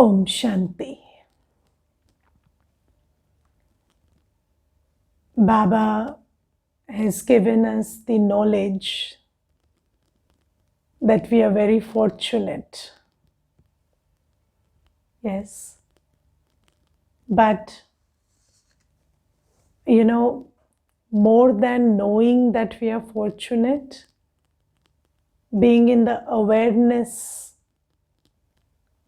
Om Shanti. Baba has given us the knowledge that we are very fortunate. Yes. But, more than knowing that we are fortunate, being in the awareness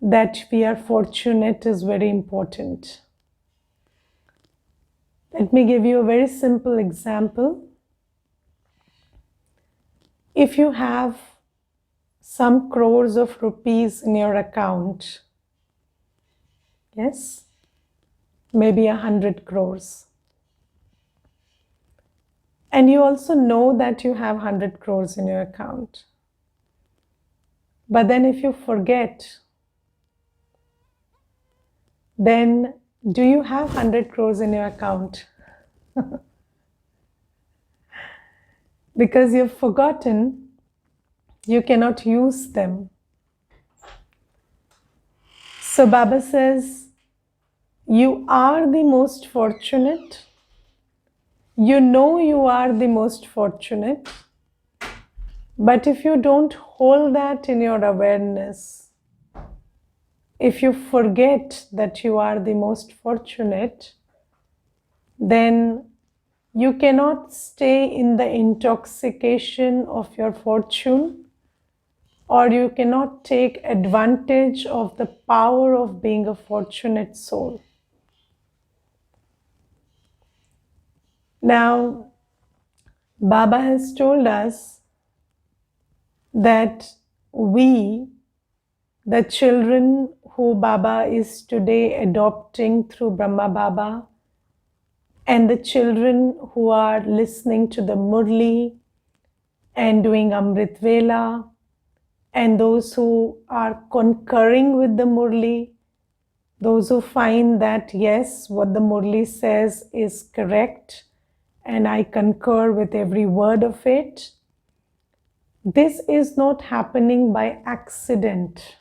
that we are fortunate is very important. Let me give you a very simple example. If you have some crores of rupees in your account, yes, maybe 100 crores. And you also know that you have 100 crores in your account. But then if you forget, then do you have 100 crores in your account? Because you've forgotten, you cannot use them. So Baba says, you are the most fortunate. You know you are the most fortunate. But if you don't hold that in your awareness, if you forget that you are the most fortunate, then you cannot stay in the intoxication of your fortune, or you cannot take advantage of the power of being a fortunate soul. Now, Baba has told us that we, the children who Baba is today adopting through Brahma Baba, and the children who are listening to the Murli and doing Amrit Vela, and those who are concurring with the Murli, those who find that yes, what the Murli says is correct, and I concur with every word of it. This is not happening by accident.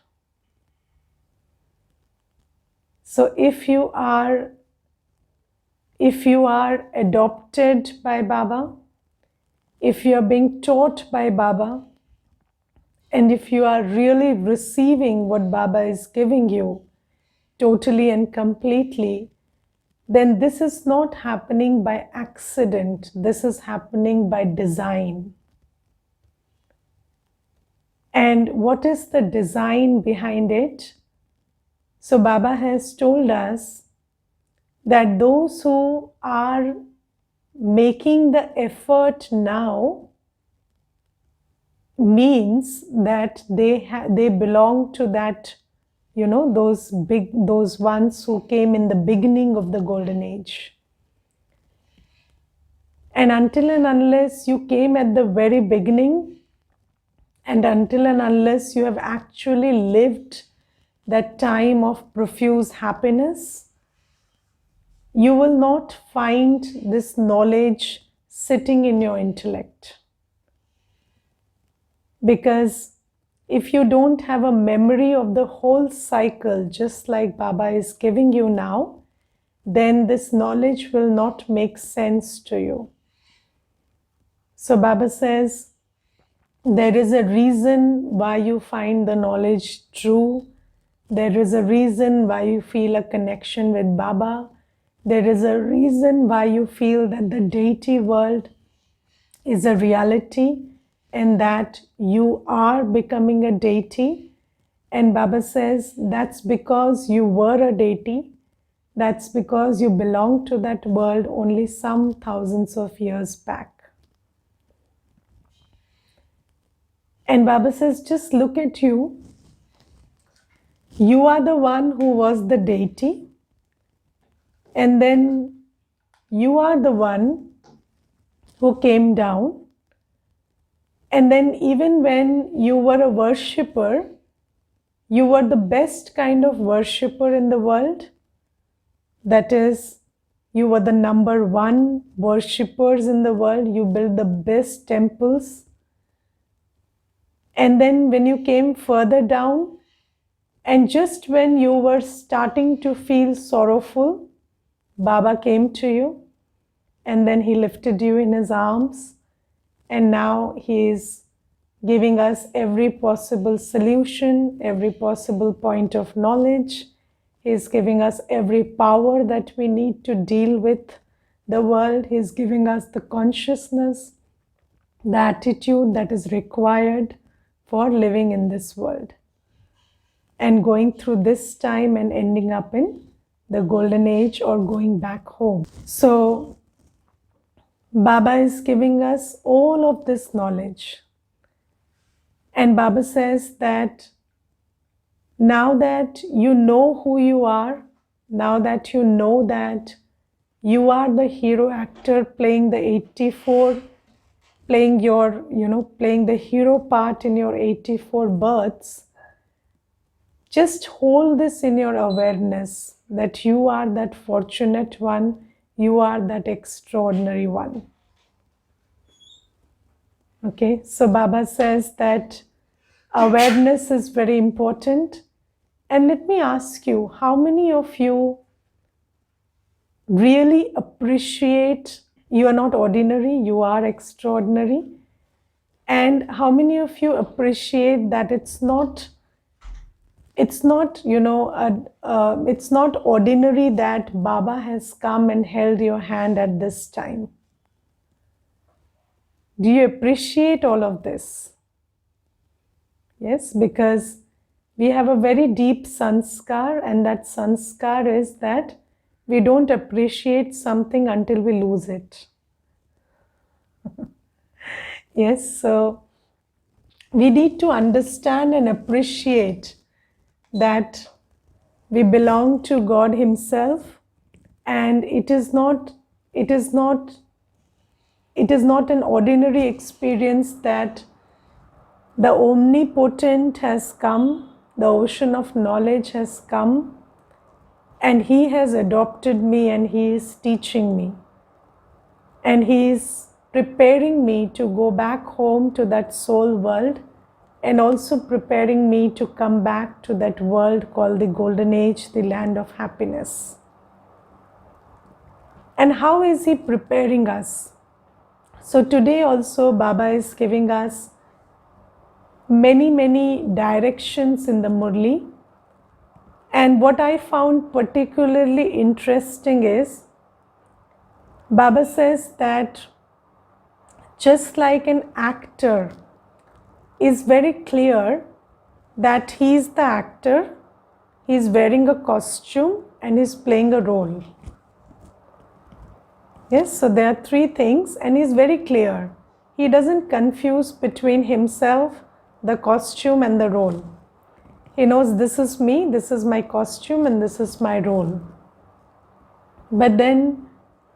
So if you are adopted by Baba, if you are being taught by Baba, and if you are really receiving what Baba is giving you totally and completely, then this is not happening by accident. This is happening by design. And what is the design behind it? So Baba has told us that those who are making the effort now means that they belong to that, those ones who came in the beginning of the golden age. And until and unless you came at the very beginning, and until and unless you have actually lived that time of profuse happiness, you will not find this knowledge sitting in your intellect. Because if you don't have a memory of the whole cycle, just like Baba is giving you now, then this knowledge will not make sense to you. So Baba says, there is a reason why you find the knowledge true. There is a reason why you feel a connection with Baba. There is a reason why you feel that the deity world is a reality and that you are becoming a deity. And Baba says that's because you were a deity. That's because you belong to that world only some thousands of years back. And Baba says, just look at you. You are the one who was the deity. And then you are the one who came down. And then even when you were a worshipper, you were the best kind of worshipper in the world. That is, you were the number one worshippers in the world. You built the best temples. And then when you came further down, And just when you were starting to feel sorrowful, Baba came to you, and then he lifted you in his arms, and now he is giving us every possible solution, every possible point of knowledge. He is giving us every power that we need to deal with the world. He is giving us the consciousness, the attitude that is required for living in this world and going through this time and ending up in the golden age or going back home. So Baba is giving us all of this knowledge. And Baba says that now that you know who you are, now that you know that you are the hero actor playing the 84, playing the hero part in your 84 births, just hold this in your awareness that you are that fortunate one, you are that extraordinary one. Okay, so Baba says that awareness is very important. And let me ask you, how many of you really appreciate you are not ordinary, you are extraordinary? And how many of you appreciate that it's not it's not ordinary that Baba has come and held your hand at this time? Do you appreciate all of this? Yes, because we have a very deep sanskar, and that sanskar is that we don't appreciate something until we lose it. Yes, so we need to understand and appreciate that we belong to God Himself, and it is not an ordinary experience that the omnipotent has come, the ocean of knowledge has come, and He has adopted me, and He is teaching me, and He is preparing me to go back home to that soul world, and also preparing me to come back to that world called the Golden Age, the land of happiness. And how is He preparing us? So today also Baba is giving us many directions in the Murli. And what I found particularly interesting is Baba says that just like an actor is very clear that he is the actor, he is wearing a costume and he is playing a role. Yes, so there are three things, and he is very clear. He doesn't confuse between himself, the costume, and the role. He knows this is me, this is my costume, and this is my role. But then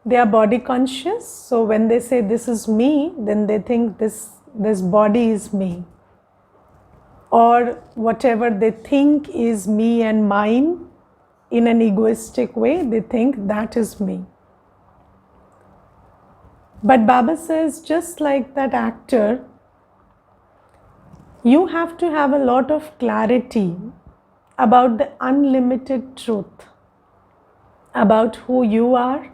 they are body conscious, so when they say this is me, then they think this body is me. Or whatever they think is me and mine, in an egoistic way, they think that is me. But Baba says, just like that actor, you have to have a lot of clarity about the unlimited truth, about who you are,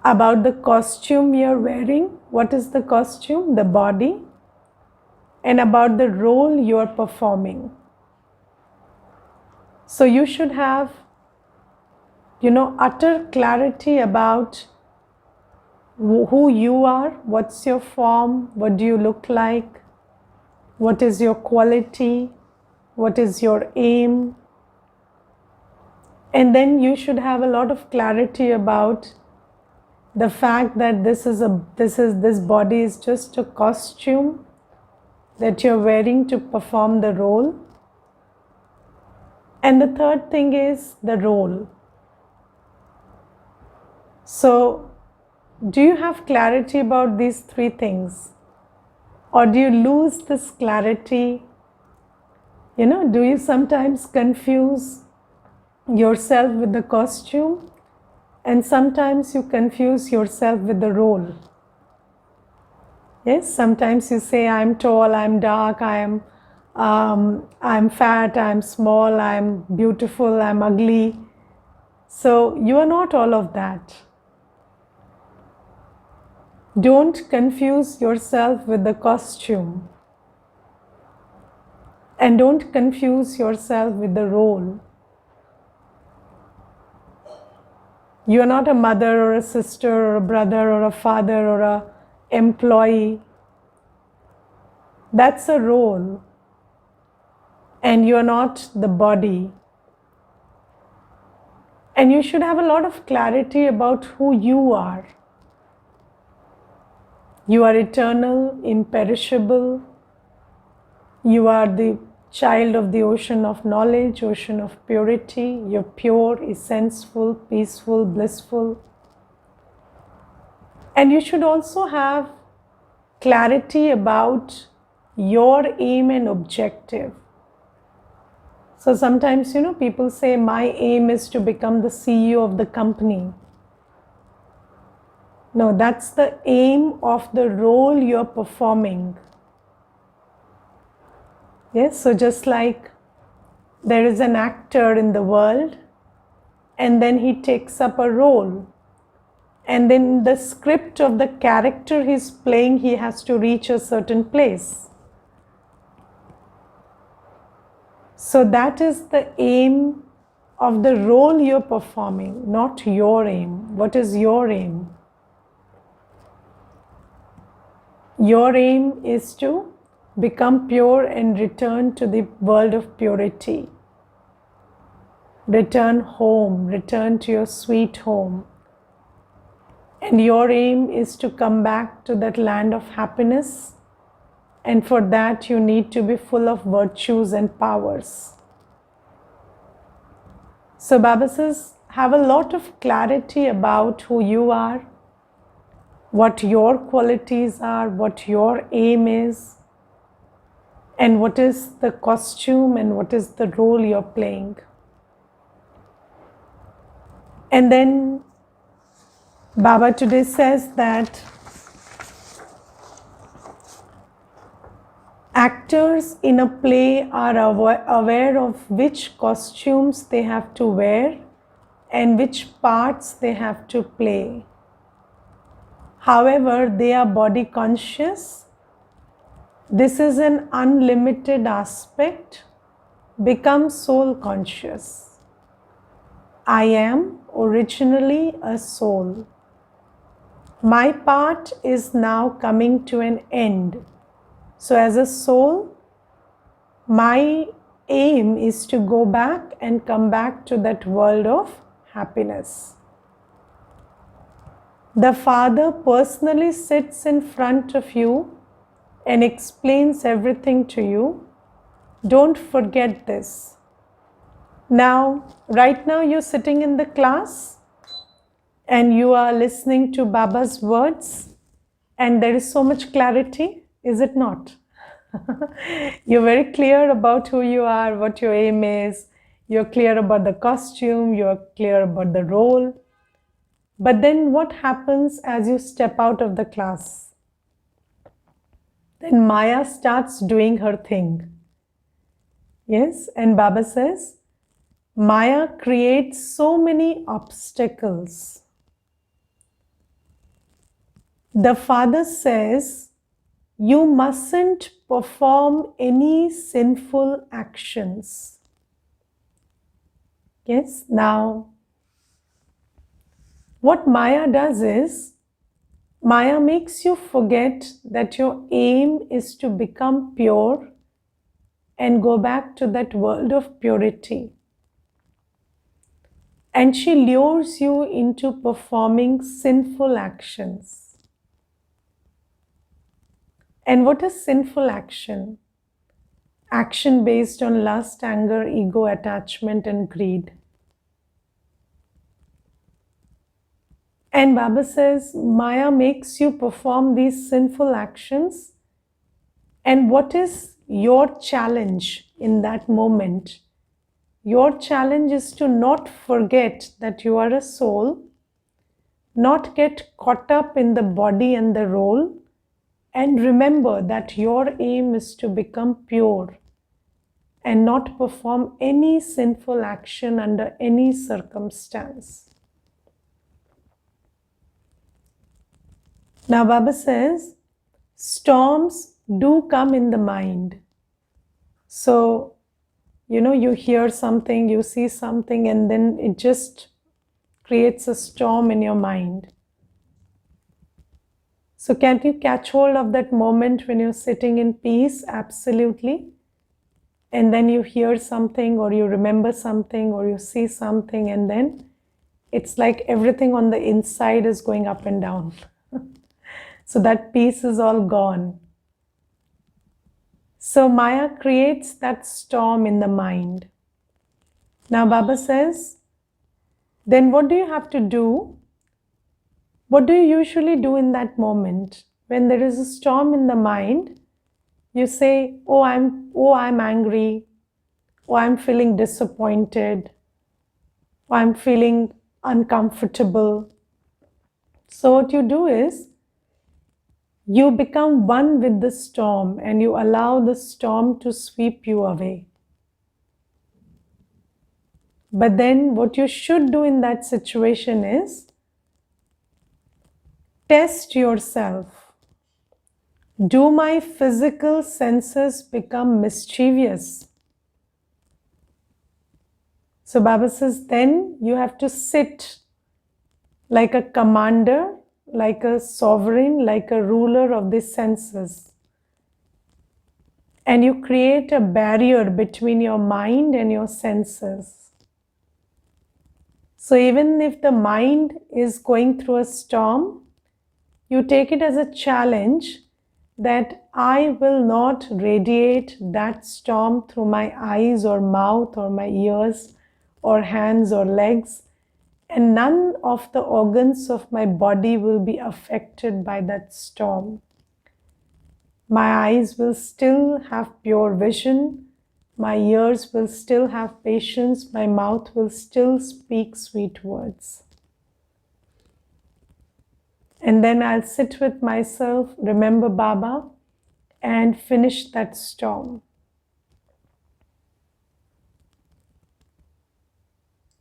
about the costume you're wearing. What is the costume? The body. And about the role you're performing. So you should have, utter clarity about who you are, what's your form, what do you look like, what is your quality, what is your aim. And then you should have a lot of clarity about the fact that this body is just a costume that you're wearing to perform the role. And the third thing is the role. So, do you have clarity about these three things? Or do you lose this clarity? Do you sometimes confuse yourself with the costume? And sometimes you confuse yourself with the role. Yes, sometimes you say, I'm tall, I'm dark, I am I'm fat, I'm small, I'm beautiful, I'm ugly. So you are not all of that. Don't confuse yourself with the costume. And don't confuse yourself with the role. You are not a mother or a sister or a brother or a father or a employee. That's a role. And you are not the body. And you should have a lot of clarity about who you are. You are eternal, imperishable. You are the child of the ocean of knowledge, ocean of purity. You're pure, essential, peaceful, blissful. And you should also have clarity about your aim and objective. So sometimes, people say, my aim is to become the CEO of the company. No, that's the aim of the role you're performing. Yes, so just like there is an actor in the world, and then he takes up a role. And then the script of the character he's playing, he has to reach a certain place. So that is the aim of the role you're performing, not your aim. What is your aim? Your aim is to become pure and return to the world of purity. Return home, return to your sweet home. And your aim is to come back to that land of happiness. And for that, you need to be full of virtues and powers. So Baba says, have a lot of clarity about who you are, what your qualities are, what your aim is, and what is the costume and what is the role you're playing. And then Baba today says that actors in a play are aware of which costumes they have to wear and which parts they have to play. However, they are body conscious. This is an unlimited aspect. Become soul conscious. I am originally a soul. My part is now coming to an end. So as a soul, my aim is to go back and come back to that world of happiness. The Father personally sits in front of you and explains everything to you. Don't forget this. Now, right now you're sitting in the class and you are listening to Baba's words and there is so much clarity, is it not? You're very clear about who you are, what your aim is. You're clear about the costume, you're clear about the role. But then what happens as you step out of the class? Then Maya starts doing her thing. Yes, and Baba says, Maya creates so many obstacles. The Father says, you mustn't perform any sinful actions. Yes, now, what Maya does is, Maya makes you forget that your aim is to become pure and go back to that world of purity. And she lures you into performing sinful actions. And what is sinful action? Action based on lust, anger, ego, attachment, and greed. And Baba says, Maya makes you perform these sinful actions. And what is your challenge in that moment? Your challenge is to not forget that you are a soul, not get caught up in the body and the role, and remember that your aim is to become pure and not perform any sinful action under any circumstance. Now Baba says, storms do come in the mind. So, you hear something, you see something, and then it just creates a storm in your mind. So can you catch hold of that moment when you're sitting in peace? Absolutely. And then you hear something, or you remember something, or you see something, and then it's like everything on the inside is going up and down. So that peace is all gone. So Maya creates that storm in the mind. Now Baba says, then what do you have to do? What do you usually do in that moment? When there is a storm in the mind, you say, oh, I'm angry, oh, I'm feeling disappointed, oh, I'm feeling uncomfortable. So what you do is, you become one with the storm and you allow the storm to sweep you away. But then what you should do in that situation is test yourself. Do my physical senses become mischievous? So Baba says, then you have to sit like a commander, like a sovereign, like a ruler of the senses. And you create a barrier between your mind and your senses. So even if the mind is going through a storm, you take it as a challenge that I will not radiate that storm through my eyes or mouth or my ears or hands or legs, and none of the organs of my body will be affected by that storm. My eyes will still have pure vision, my ears will still have patience, my mouth will still speak sweet words. And then I'll sit with myself, remember Baba, and finish that storm.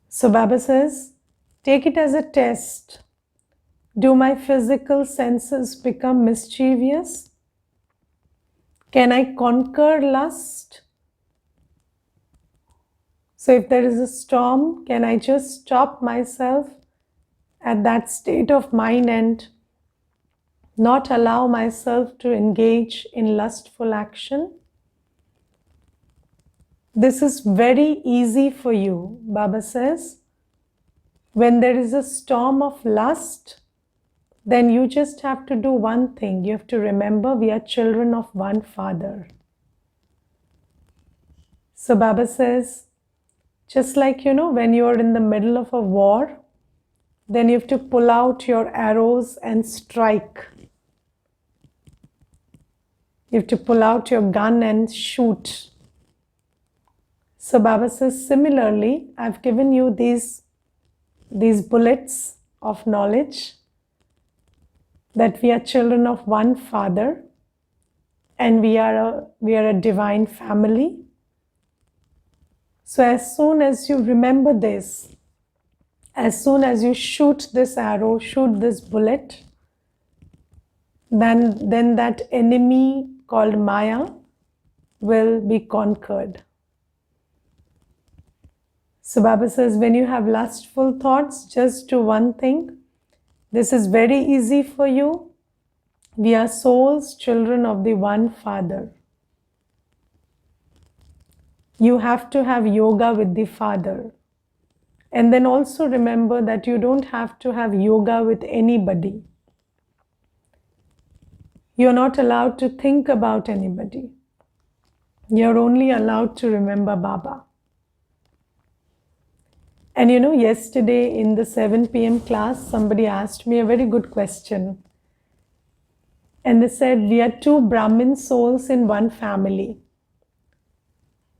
So Baba says, take it as a test. Do my physical senses become mischievous? Can I conquer lust? So if there is a storm, can I just stop myself at that state of mind and not allow myself to engage in lustful action? This is very easy for you, Baba says. When there is a storm of lust, then you just have to do one thing. You have to remember we are children of one Father. So Baba says, just like, when you are in the middle of a war, then you have to pull out your arrows and strike. You have to pull out your gun and shoot. So Baba says, similarly, I've given you these bullets of knowledge that we are children of one Father and we are a divine family. So as soon as you remember this, as soon as you shoot this arrow, shoot this bullet, then that enemy called Maya will be conquered. So Baba says, when you have lustful thoughts, just do one thing. This is very easy for you. We are souls, children of the one Father. You have to have yoga with the Father. And then also remember that you don't have to have yoga with anybody. You're not allowed to think about anybody. You're only allowed to remember Baba. And yesterday in the 7 p.m. class, somebody asked me a very good question. And they said, we are two Brahmin souls in one family.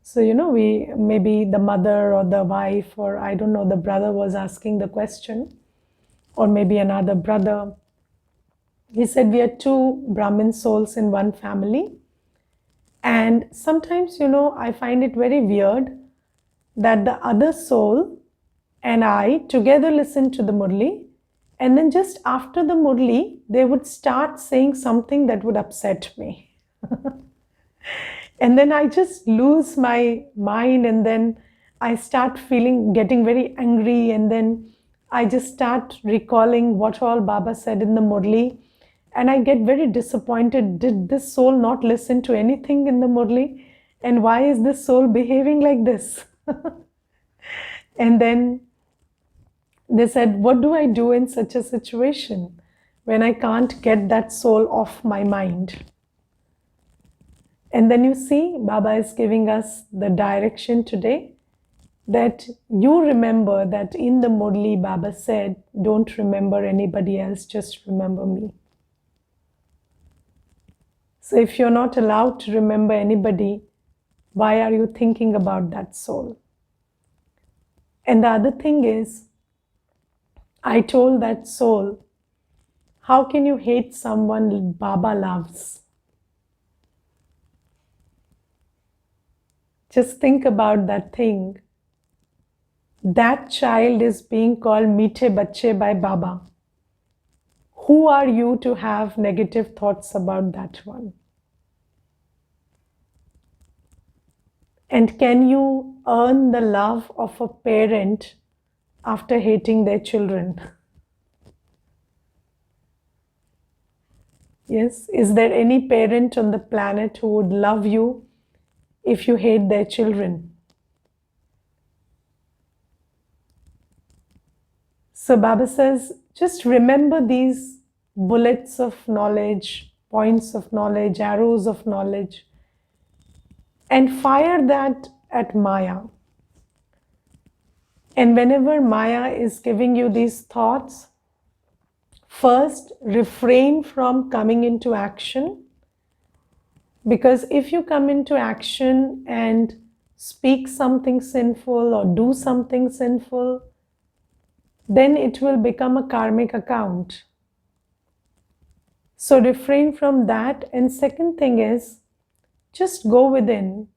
So, we maybe the mother or the wife, or I don't know, the brother was asking the question, or maybe another brother. He said, we are two Brahmin souls in one family. And sometimes, I find it very weird that the other soul and I together listen to the Murli, and then just after the Murli, they would start saying something that would upset me. And then I just lose my mind, and then I start getting very angry, and then I just start recalling what all Baba said in the Murli, and I get very disappointed. Did this soul not listen to anything in the Murli? And why is this soul behaving like this? And then they said, what do I do in such a situation when I can't get that soul off my mind? And then you see, Baba is giving us the direction today that you remember that in the Murli, Baba said, don't remember anybody else, just remember me. So if you're not allowed to remember anybody, why are you thinking about that soul? And the other thing is, I told that soul, how can you hate someone Baba loves? Just think about that thing. That child is being called Meethe Bacche by Baba. Who are you to have negative thoughts about that one? And can you earn the love of a parent after hating their children? Yes, is there any parent on the planet who would love you if you hate their children? So Baba says, just remember these bullets of knowledge, points of knowledge, arrows of knowledge, and fire that at Maya. And whenever Maya is giving you these thoughts, first refrain from coming into action. Because if you come into action and speak something sinful or do something sinful, then it will become a karmic account. So refrain from that. And second thing is, just go within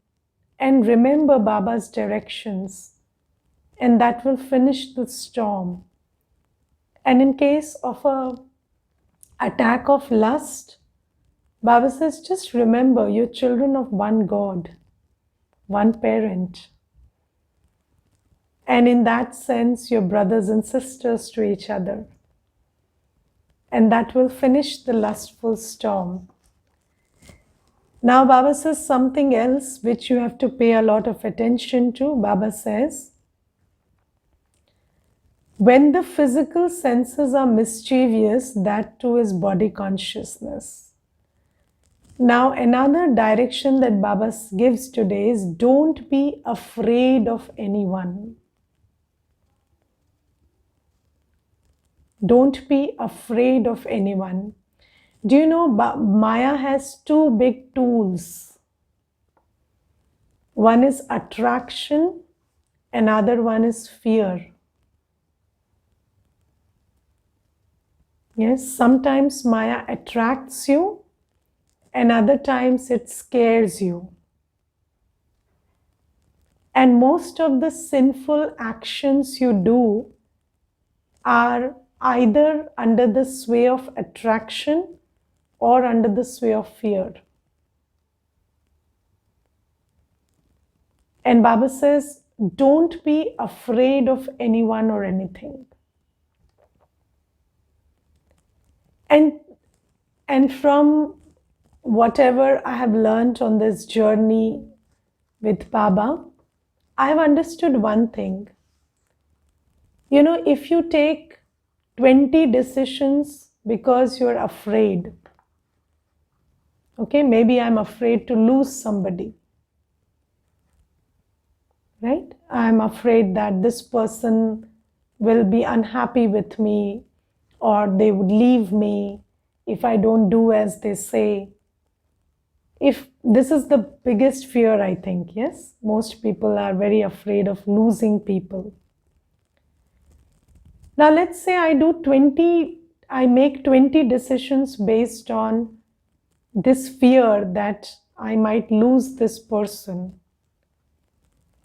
and remember Baba's directions, and that will finish the storm. And in case of an attack of lust, Baba says, just remember you're children of one God, one parent. And in that sense, you're brothers and sisters to each other. And that will finish the lustful storm. Now Baba says something else which you have to pay a lot of attention to. Baba says, when the physical senses are mischievous, that too is body consciousness. Now another direction that Baba gives today is, don't be afraid of anyone. Don't be afraid of anyone. Do you know Maya has two big tools? One is attraction, another one is fear. Yes, sometimes Maya attracts you, and other times it scares you. And most of the sinful actions you do are either under the sway of attraction or under the sway of fear. And Baba says, don't be afraid of anyone or anything. And from whatever I have learned on this journey with Baba, I have understood one thing. You know, if you take 20 decisions because you're afraid, okay, maybe I'm afraid to lose somebody, right? I'm afraid that this person will be unhappy with me, or they would leave me if I don't do as they say. If this is the biggest fear, I think, yes, most people are very afraid of losing people. Now let's say I make 20 decisions based on this fear that I might lose this person.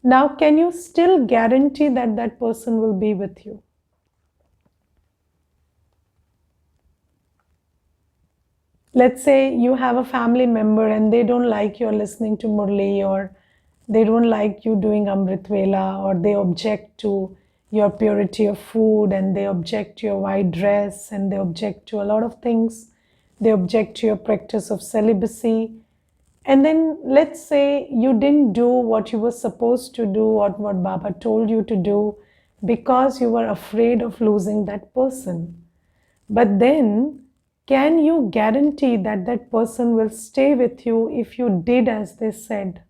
Now, can you still guarantee that that person will be with you? Let's say you have a family member and they don't like your listening to Murli, or they don't like you doing Amrit Vela, or they object to your purity of food, and they object to your white dress, and they object to a lot of things. They object to your practice of celibacy. And then let's say you didn't do what you were supposed to do, or what Baba told you to do, because you were afraid of losing that person. But then, can you guarantee that that person will stay with you if you did as they said?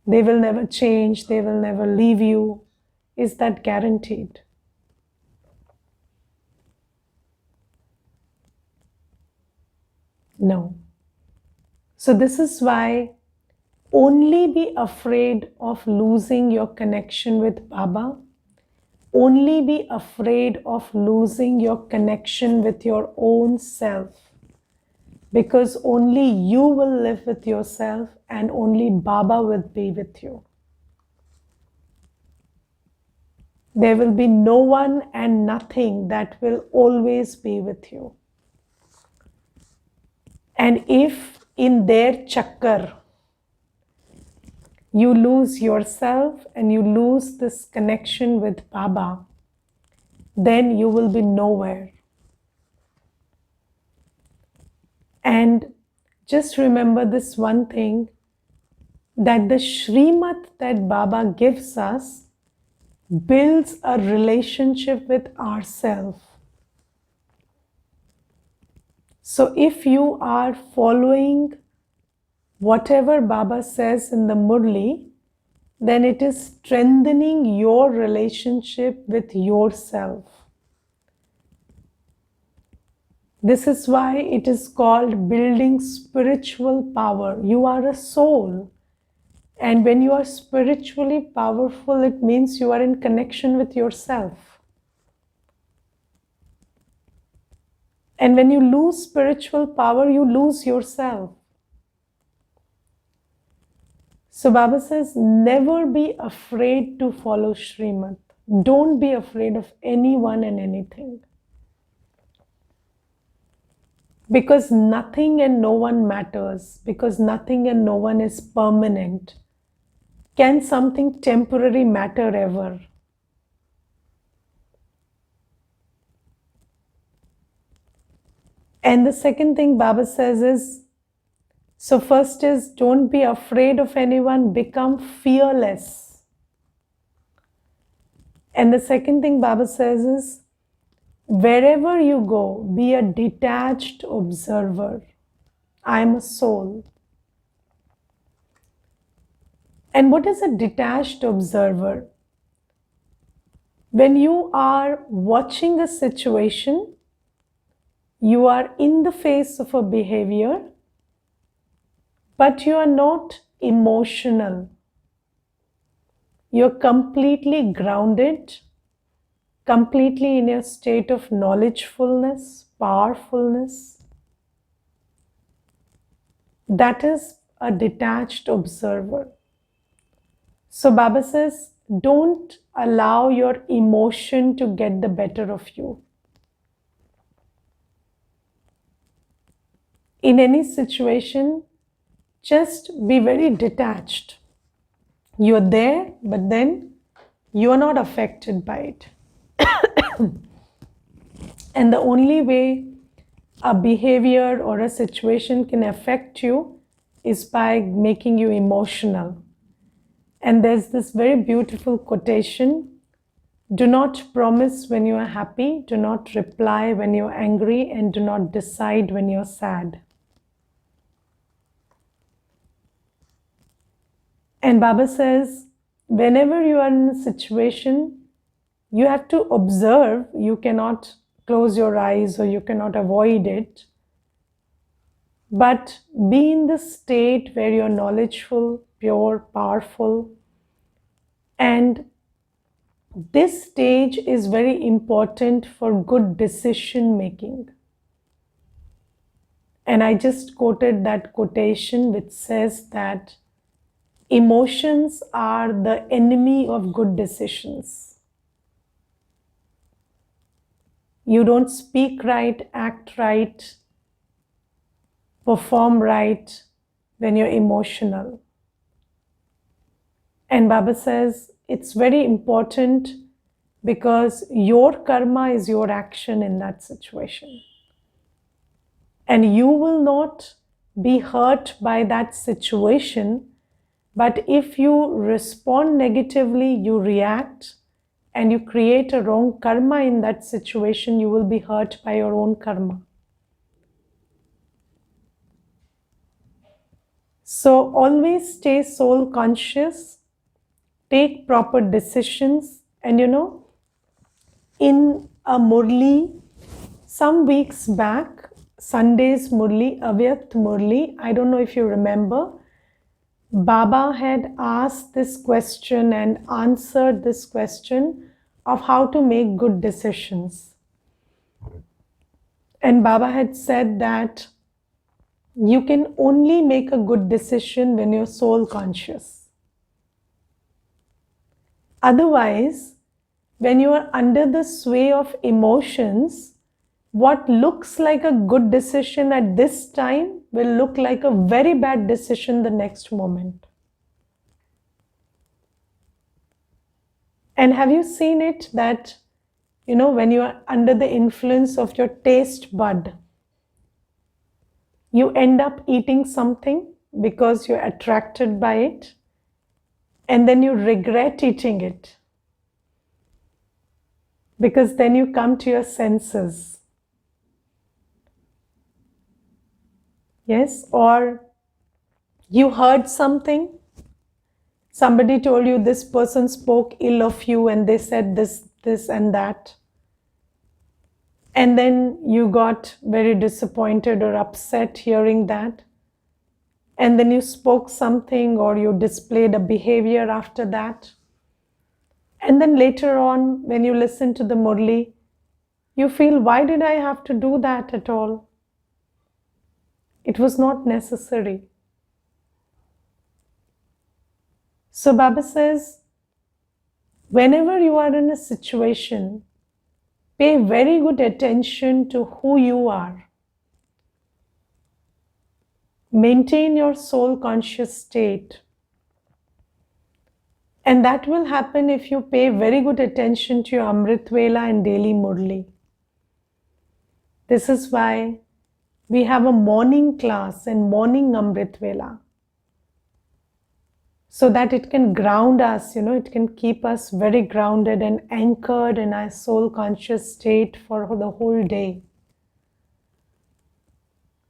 They will never change, they will never leave you. Is that guaranteed? No. So this is why only be afraid of losing your connection with Baba. Only be afraid of losing your connection with your own self. Because only you will live with yourself and only Baba will be with you. There will be no one and nothing that will always be with you. And if in their chakkar you lose yourself and you lose this connection with Baba, then you will be nowhere. And just remember this one thing, that the Shrimat that Baba gives us builds a relationship with ourselves. So if you are following whatever Baba says in the Murli, then it is strengthening your relationship with yourself. This is why it is called building spiritual power. You are a soul. And when you are spiritually powerful, it means you are in connection with yourself. And when you lose spiritual power, you lose yourself. So Baba says, never be afraid to follow Shrimat. Don't be afraid of anyone and anything. Because nothing and no one matters. Because nothing and no one is permanent. Can something temporary matter ever? And the second thing Baba says is, so first is, don't be afraid of anyone, become fearless. And the second thing Baba says is, wherever you go, be a detached observer. I am a soul. And what is a detached observer? When you are watching a situation, you are in the face of a behavior, but you are not emotional. You're completely grounded, completely in a state of knowledgefulness, powerfulness. That is a detached observer. So Baba says, don't allow your emotion to get the better of you. In any situation, just be very detached. You're there, but then you're not affected by it. And the only way a behavior or a situation can affect you is by making you emotional. And there's this very beautiful quotation, do not promise when you are happy, do not reply when you're angry, and do not decide when you're sad. And Baba says, whenever you are in a situation, you have to observe. You cannot close your eyes or you cannot avoid it. But be in the state where you're knowledgeful, pure, powerful. And this stage is very important for good decision making. And I just quoted that quotation which says that emotions are the enemy of good decisions. You don't speak right, act right, perform right when you're emotional. And Baba says it's very important because your karma is your action in that situation. And you will not be hurt by that situation, but if you respond negatively, you react, and you create a wrong karma in that situation, you will be hurt by your own karma. So always stay soul conscious, take proper decisions, and in a Murli, some weeks back, Sunday's Murli, Avyakt Murli, I don't know if you remember, Baba had asked this question and answered this question of how to make good decisions. And Baba had said that you can only make a good decision when you're soul conscious. Otherwise, when you are under the sway of emotions, what looks like a good decision at this time will look like a very bad decision the next moment. And have you seen it that, when you are under the influence of your taste bud, you end up eating something because you're attracted by it, and then you regret eating it because then you come to your senses. Yes, or you heard something, somebody told you this person spoke ill of you and they said this and that, and then you got very disappointed or upset hearing that, and then you spoke something or you displayed a behavior after that, and then later on when you listen to the Murli, you feel, why did I have to do that at all? It was not necessary. So Baba says, whenever you are in a situation, pay very good attention to who you are. Maintain your soul conscious state. And that will happen if you pay very good attention to your Amrit Vela and daily Murli. This is why we have a morning class and morning Amrit Vela, so that it can ground us, it can keep us very grounded and anchored in our soul conscious state for the whole day.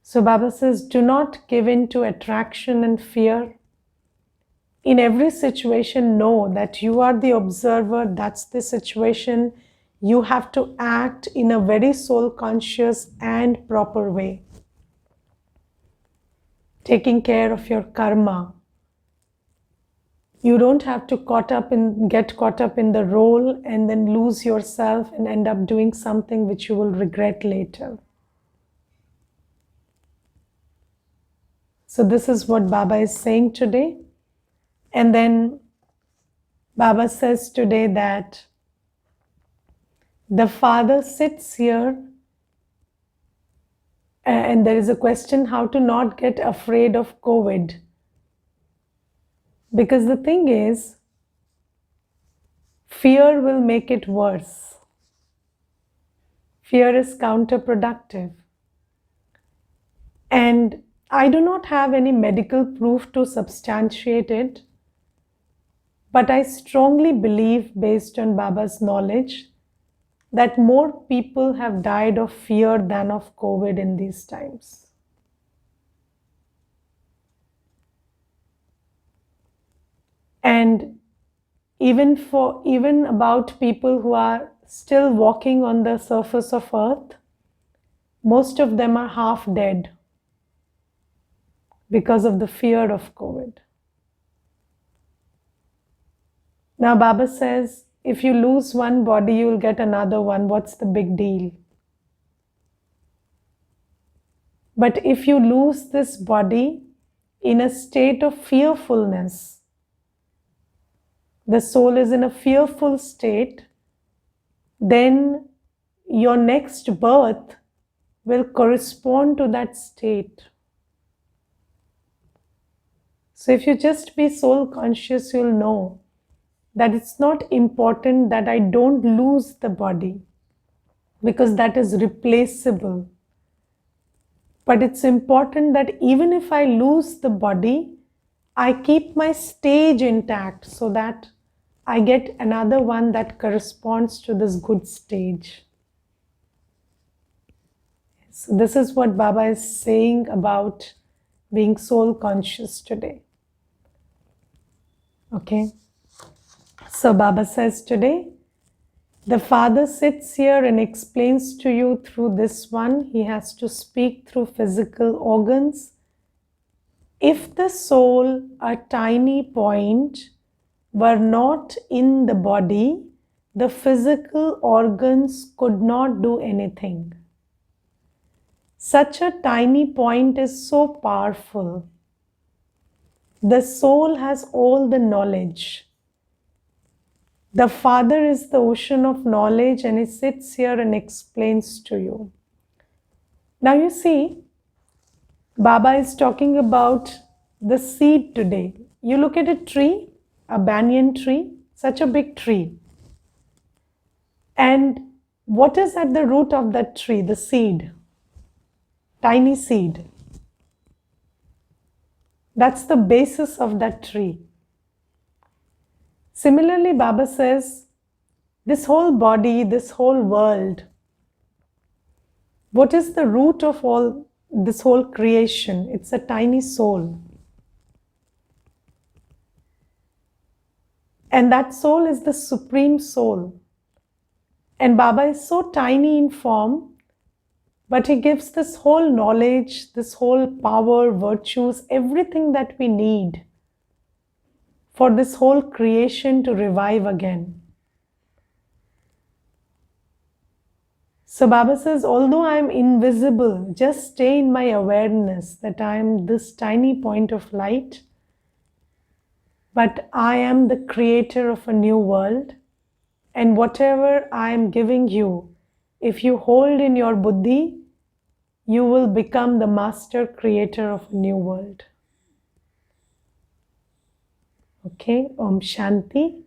So Baba says, do not give in to attraction and fear. In every situation, know that you are the observer, that's the situation. You have to act in a very soul conscious and proper way, taking care of your karma. You don't have to get caught up in the role and then lose yourself and end up doing something which you will regret later. So this is what Baba is saying today. And then Baba says today that the Father sits here, and there is a question how to not get afraid of COVID. Because the thing is, fear will make it worse. Fear is counterproductive. And I do not have any medical proof to substantiate it, but I strongly believe, based on Baba's knowledge, that more people have died of fear than of COVID in these times. And even about people who are still walking on the surface of earth, most of them are half dead because of the fear of COVID. Now Baba says, if you lose one body, you will get another one. What's the big deal? But if you lose this body in a state of fearfulness, the soul is in a fearful state, then your next birth will correspond to that state. So if you just be soul conscious, you'll know that it's not important that I don't lose the body, because that is replaceable. But it's important that even if I lose the body, I keep my stage intact so that I get another one that corresponds to this good stage. So this is what Baba is saying about being soul conscious today. Okay. So Baba says today, the Father sits here and explains to you through this one. He has to speak through physical organs. If the soul, a tiny point, were not in the body, the physical organs could not do anything. Such a tiny point is so powerful. The soul has all the knowledge. The Father is the ocean of knowledge, and He sits here and explains to you. Now you see, Baba is talking about the seed today. You look at a tree, a banyan tree, such a big tree. And what is at the root of that tree? The seed, tiny seed. That's the basis of that tree. Similarly, Baba says, this whole body, this whole world, what is the root of all this whole creation? It's a tiny soul. And that soul is the supreme soul. And Baba is so tiny in form, but He gives this whole knowledge, this whole power, virtues, everything that we need for this whole creation to revive again. So Baba says, although I am invisible, just stay in my awareness that I am this tiny point of light, but I am the creator of a new world. And whatever I am giving you, if you hold in your buddhi, you will become the master creator of a new world. Okay, Om Shanti.